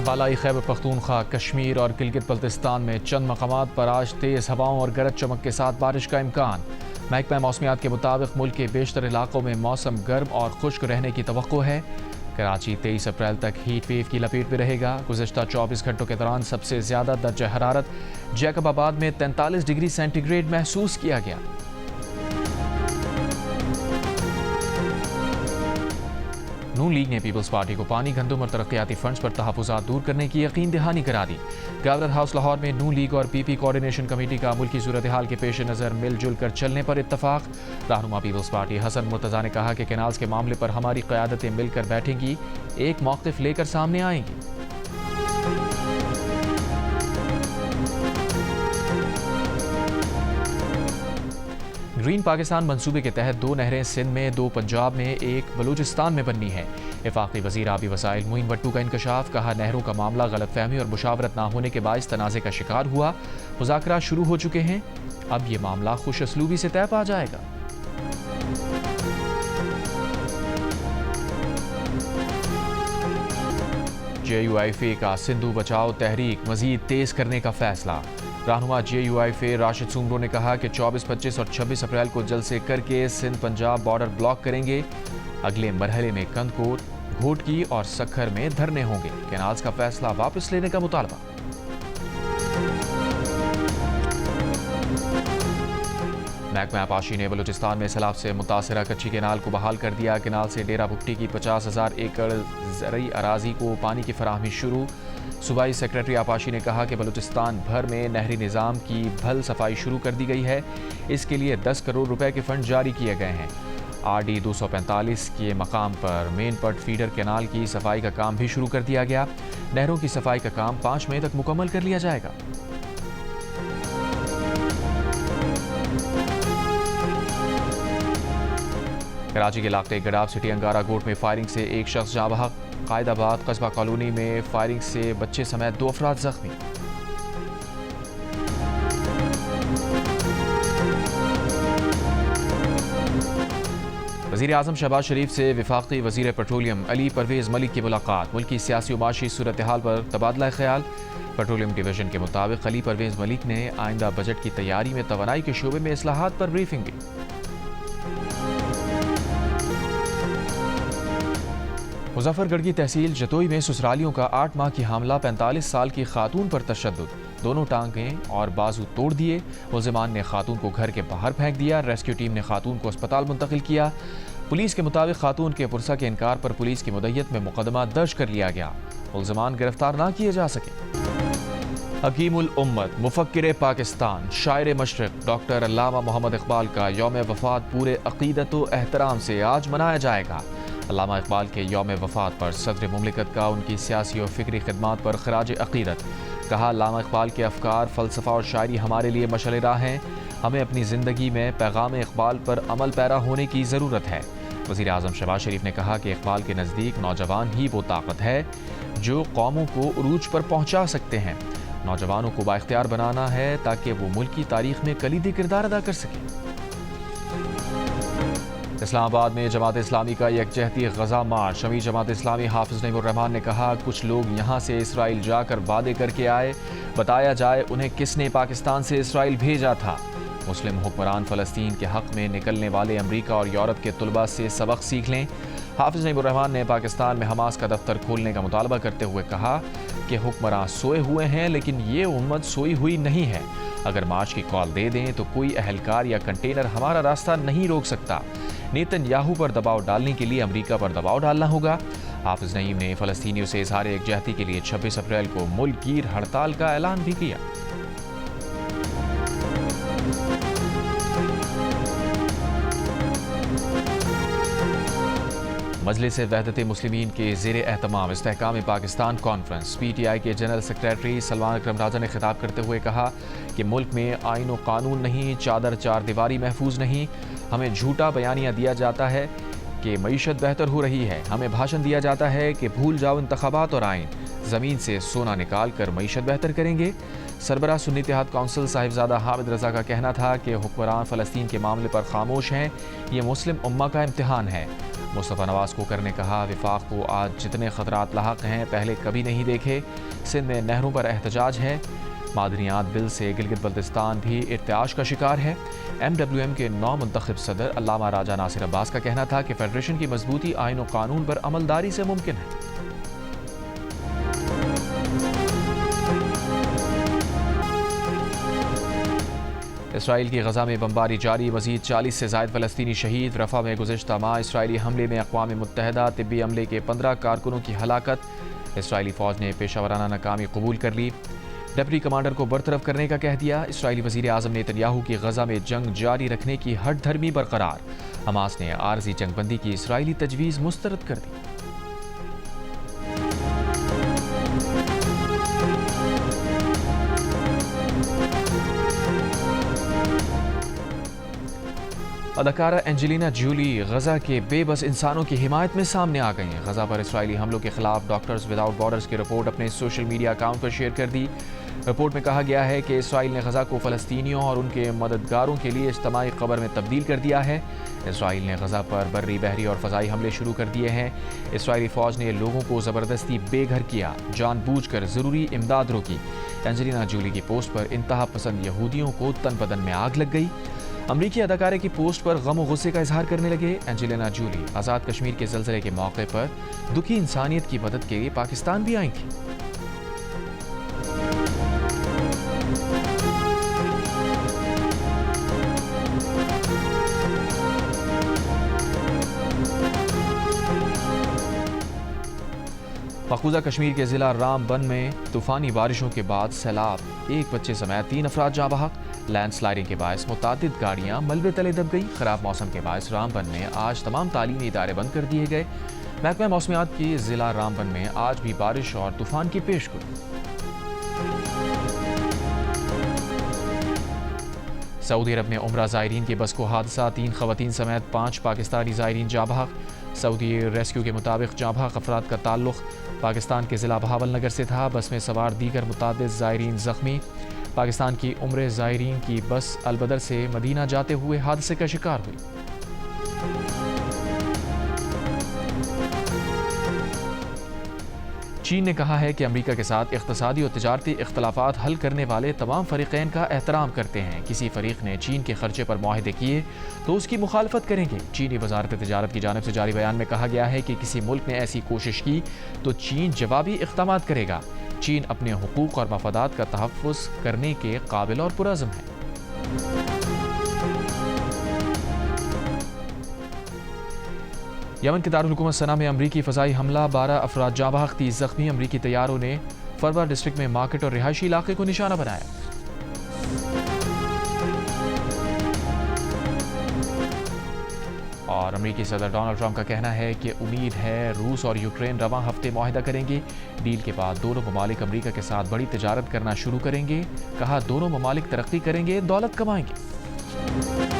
بالائی خیبر پختونخوا، کشمیر اور گلگت بلتستان میں چند مقامات پر آج تیز ہواؤں اور گرج چمک کے ساتھ بارش کا امکان۔ محکمہ موسمیات کے مطابق ملک کے بیشتر علاقوں میں موسم گرم اور خشک رہنے کی توقع ہے۔ کراچی 23 اپریل تک ہیٹ ویو کی لپیٹ میں رہے گا۔ گزشتہ 24 گھنٹوں کے دوران سب سے زیادہ درجہ حرارت جیکب آباد میں 43 ڈگری سینٹی گریڈ محسوس کیا گیا۔ نون لیگ نے پیپلز پارٹی کو پانی، گندم اور ترقیاتی فنڈز پر تحفظات دور کرنے کی یقین دہانی کرا دی۔ گورنر ہاؤس لاہور میں نون لیگ اور پی پی کوارڈینیشن کمیٹی کا ملکی صورتحال کے پیش نظر مل جل کر چلنے پر اتفاق۔ رہنما پیپلز پارٹی حسن مرتضیٰ نے کہا کہ کینالز کے معاملے پر ہماری قیادتیں مل کر بیٹھیں گی، ایک موقف لے کر سامنے آئیں گی۔ گرین پاکستان منصوبے کے تحت 2 نہریں سندھ میں، 2 پنجاب میں، 1 بلوچستان میں بننی ہے۔ وفاقی وزیر آبی وسائل معین بٹو کا انکشاف، کہا نہروں کا معاملہ غلط فہمی اور مشاورت نہ ہونے کے باعث تنازع کا شکار ہوا، مذاکرات شروع ہو چکے ہیں، اب یہ معاملہ خوش اسلوبی سے طے پا جائے گا۔ جے یو آئی فے کا سندھو بچاؤ تحریک مزید تیز کرنے کا فیصلہ۔ رہنما جے یو آئی فے راشد سومرو نے کہا کہ 24، 25 اور 26 اپریل کو جلسے کر کے سندھ پنجاب بارڈر بلاک کریں گے۔ اگلے مرحلے میں کندکوٹ، گھوٹکی اور سکھر میں دھرنے ہوں گے۔ کینالز کا فیصلہ واپس لینے کا مطالبہ۔ محکمہ آبپاشی نے بلوچستان میں سیلاب سے متاثرہ کچی کینال کو بحال کر دیا۔ کینال سے ڈیرہ بھٹی کی 50,000 ایکڑ زرعی اراضی کو پانی کی فراہمی شروع۔ صوبائی سیکرٹری آبپاشی نے کہا کہ بلوچستان بھر میں نہری نظام کی بھل صفائی شروع کر دی گئی ہے، اس کے لیے 10 کروڑ روپے کے فنڈ جاری کیے گئے ہیں۔ آر ڈی 245 کے مقام پر مین پٹ فیڈر کینال کی صفائی کا کام بھی شروع کر دیا گیا۔ نہروں کی صفائی کا کام 5 مئی تک مکمل کر لیا جائے گا۔ کراچی کے علاقے گڈاف سٹی انگارہ گوٹ میں فائرنگ سے ایک شخص جاں بحق۔ قائد آباد قصبہ کالونی میں فائرنگ سے بچے سمیت 2 افراد زخمی۔ وزیر اعظم شہباز شریف سے وفاقی وزیر پیٹرولیم علی پرویز ملک کی ملاقات، ملکی سیاسی و معاشی صورتحال پر تبادلہ خیال۔ پیٹرولیم ڈویژن کے مطابق علی پرویز ملک نے آئندہ بجٹ کی تیاری میں توانائی کے شعبے میں اصلاحات پر بریفنگ دی۔ مظفر گڑھ کی تحصیل جتوئی میں سسرالیوں کا 8 ماہ کی حاملہ 45 سال کی خاتون پر تشدد، دونوں ٹانگیں اور بازو توڑ دیے۔ ملزمان نے خاتون کو گھر کے باہر پھینک دیا۔ ریسکیو ٹیم نے خاتون کو اسپتال منتقل کیا۔ پولیس کے مطابق خاتون کے پرسہ کے انکار پر پولیس کی مدیت میں مقدمہ درج کر لیا گیا، ملزمان گرفتار نہ کیے جا سکے۔ حکیم الامت، مفکر پاکستان، شاعر مشرق ڈاکٹر علامہ محمد اقبال کا یوم وفات پورے عقیدت و احترام سے آج منایا جائے گا۔ علامہ اقبال کے یوم وفات پر صدر مملکت کا ان کی سیاسی اور فکری خدمات پر خراج عقیدت۔ کہا علامہ اقبال کے افکار، فلسفہ اور شاعری ہمارے لیے مشعل راہ ہیں، ہمیں اپنی زندگی میں پیغام اقبال پر عمل پیرا ہونے کی ضرورت ہے۔ وزیر اعظم شہباز شریف نے کہا کہ اقبال کے نزدیک نوجوان ہی وہ طاقت ہے جو قوموں کو عروج پر پہنچا سکتے ہیں۔ نوجوانوں کو بااختیار بنانا ہے تاکہ وہ ملک کی تاریخ میں کلیدی کردار ادا کر سکیں۔ اسلام آباد میں جماعت اسلامی کا یکجہتی غزہ مارچ۔ امیر جماعت اسلامی حافظ نعیم الرحمان نے کہا کچھ لوگ یہاں سے اسرائیل جا کر وعدے کر کے آئے، بتایا جائے انہیں کس نے پاکستان سے اسرائیل بھیجا تھا۔ مسلم حکمران فلسطین کے حق میں نکلنے والے امریکہ اور یورپ کے طلباء سے سبق سیکھ لیں۔ حافظ نعیم الرحمان نے پاکستان میں حماس کا دفتر کھولنے کا مطالبہ کرتے ہوئے کہا کہ حکمران سوئے ہوئے ہیں لیکن یہ امت سوئی ہوئی نہیں ہے۔ اگر مارچ کی کال دے دیں تو کوئی اہلکار یا کنٹینر ہمارا راستہ نہیں روک سکتا۔ نیتن یاہو پر دباؤ ڈالنے کے لیے امریکہ پر دباؤ ڈالنا ہوگا۔ حافظ نعیم نے فلسطینیوں سے اظہار یکجہتی کے لیے 26 اپریل کو ملک گیر ہڑتال کا اعلان بھی کیا۔ مجلس وحدت مسلمین کے زیر اہتمام استحکام Pakistan conference, P T I کے جنرل سیکریٹری سلمان اکرم راجہ نے خطاب کرتے ہوئے کہا کہ ملک میں آئین و قانون نہیں، چادر چار دیواری محفوظ نہیں، ہمیں جھوٹا بیانیہ دیا جاتا ہے کہ معیشت بہتر ہو رہی ہے، ہمیں بھاشن دیا جاتا ہے کہ بھول جاؤ انتخابات اور آئین، زمین سے سونا نکال کر معیشت بہتر کریں گے۔ سربراہ سنی اتحاد کونسل صاحبزادہ حامد رضا کا کہنا تھا کہ حکمران فلسطین کے معاملے پر خاموش ہیں، یہ مسلم امہ کا امتحان ہے۔ مصطفیٰ نواز کوکر نے کہا وفاق کو آج جتنے خطرات لاحق ہیں پہلے کبھی نہیں دیکھے. سندھ میں نہروں پر احتجاج ہے. معدنیات بل سے گلگت بلتستان بھی ارتعاش کا شکار ہے. MWM کے نو منتخب صدر علامہ راجہ ناصر عباس کا کہنا تھا کہ فیڈریشن کی مضبوطی آئین و قانون پر عملداری سے ممکن ہے. اسرائیل کی غزہ میں بمباری جاری. مزید 40 سے زائد فلسطینی شہید. رفح میں گزشتہ ماہ اسرائیلی حملے میں اقوام متحدہ طبی عملے کے 15 کارکنوں کی ہلاکت. اسرائیلی فوج نے پیشہ ورانہ ناکامی قبول کر لی. ڈپٹی کمانڈر کو برطرف کرنے کا کہہ دیا. اسرائیلی وزیر اعظم نیتن کی غزہ میں جنگ جاری رکھنے کی ہٹ دھرمی برقرار. حماس نے عارضی جنگ بندی کی اسرائیلی تجویز مسترد کر دی. اداکارہ اینجلینا جولی غزہ کے بے بس انسانوں کی حمایت میں سامنے آ گئی ہیں. غزہ پر اسرائیلی حملوں کے خلاف ڈاکٹرز وداؤٹ بارڈرز کی رپورٹ اپنے سوشل میڈیا اکاؤنٹ پر شیئر کر دی. رپورٹ میں کہا گیا ہے کہ اسرائیل نے غزہ کو فلسطینیوں اور ان کے مددگاروں کے لیے اجتماعی قبر میں تبدیل کر دیا ہے. اسرائیل نے غزہ پر بری، بحری اور فضائی حملے شروع کر دیے ہیں. اسرائیلی فوج نے لوگوں کو زبردستی بے گھر کیا، جان بوجھ کر ضروری امداد روکی. اینجلینا جولی کی پوسٹ پر انتہا پسند یہودیوں کو تن بدن میں آگ لگ گئی. امریکی اداکارے کی پوسٹ پر غم و غصے کا اظہار کرنے لگے. اینجلینا جولی آزاد کشمیر کے زلزلے کے موقع پر دکھی انسانیت کی مدد کے لیے پاکستان بھی آئی تھیں. مقبوضہ کشمیر کے ضلع رام بن میں طوفانی بارشوں کے بعد سیلاب. ایک بچے سمیت 3 افراد جاں بحق. لینڈ سلائڈنگ کے باعث متعدد گاڑیاں ملبے تلے دب گئی. خراب موسم کے باعث رام بن میں آج تمام تعلیمی ادارے بند کر دیے گئے. محکمہ موسمیات کی ضلع رام بن میں آج بھی بارش اور طوفان کی پیشگوئی. سعودی عرب میں عمرہ زائرین کی بس کو حادثہ. 3 خواتین سمیت 5 پاکستانی زائرین جاں بحق. سعودی ریسکیو کے مطابق جاں بحق افراد کا تعلق پاکستان کے ضلع بہاول نگر سے تھا. بس میں سوار دیگر متعدد زائرین زخمی. پاکستان کی عمرہ زائرین کی بس البدر سے مدینہ جاتے ہوئے حادثے کا شکار ہوئی. چین نے کہا ہے کہ امریکہ کے ساتھ اقتصادی اور تجارتی اختلافات حل کرنے والے تمام فریقین کا احترام کرتے ہیں. کسی فریق نے چین کے خرچے پر معاہدے کیے تو اس کی مخالفت کریں گے. چینی وزارت تجارت کی جانب سے جاری بیان میں کہا گیا ہے کہ کسی ملک نے ایسی کوشش کی تو چین جوابی اقدامات کرے گا. چین اپنے حقوق اور مفادات کا تحفظ کرنے کے قابل اور پرعزم ہے. یمن کے دارالحکومت صنعا میں امریکی فضائی حملہ. 12 افراد جاں بحق، 30 زخمی. امریکی طیاروں نے فروا ڈسٹرکٹ میں مارکیٹ اور رہائشی علاقے کو نشانہ بنایا. اور امریکی صدر ڈونلڈ ٹرمپ کا کہنا ہے کہ امید ہے روس اور یوکرین رواں ہفتے معاہدہ کریں گے. ڈیل کے بعد دونوں ممالک امریکہ کے ساتھ بڑی تجارت کرنا شروع کریں گے. کہا دونوں ممالک ترقی کریں گے، دولت کمائیں گے.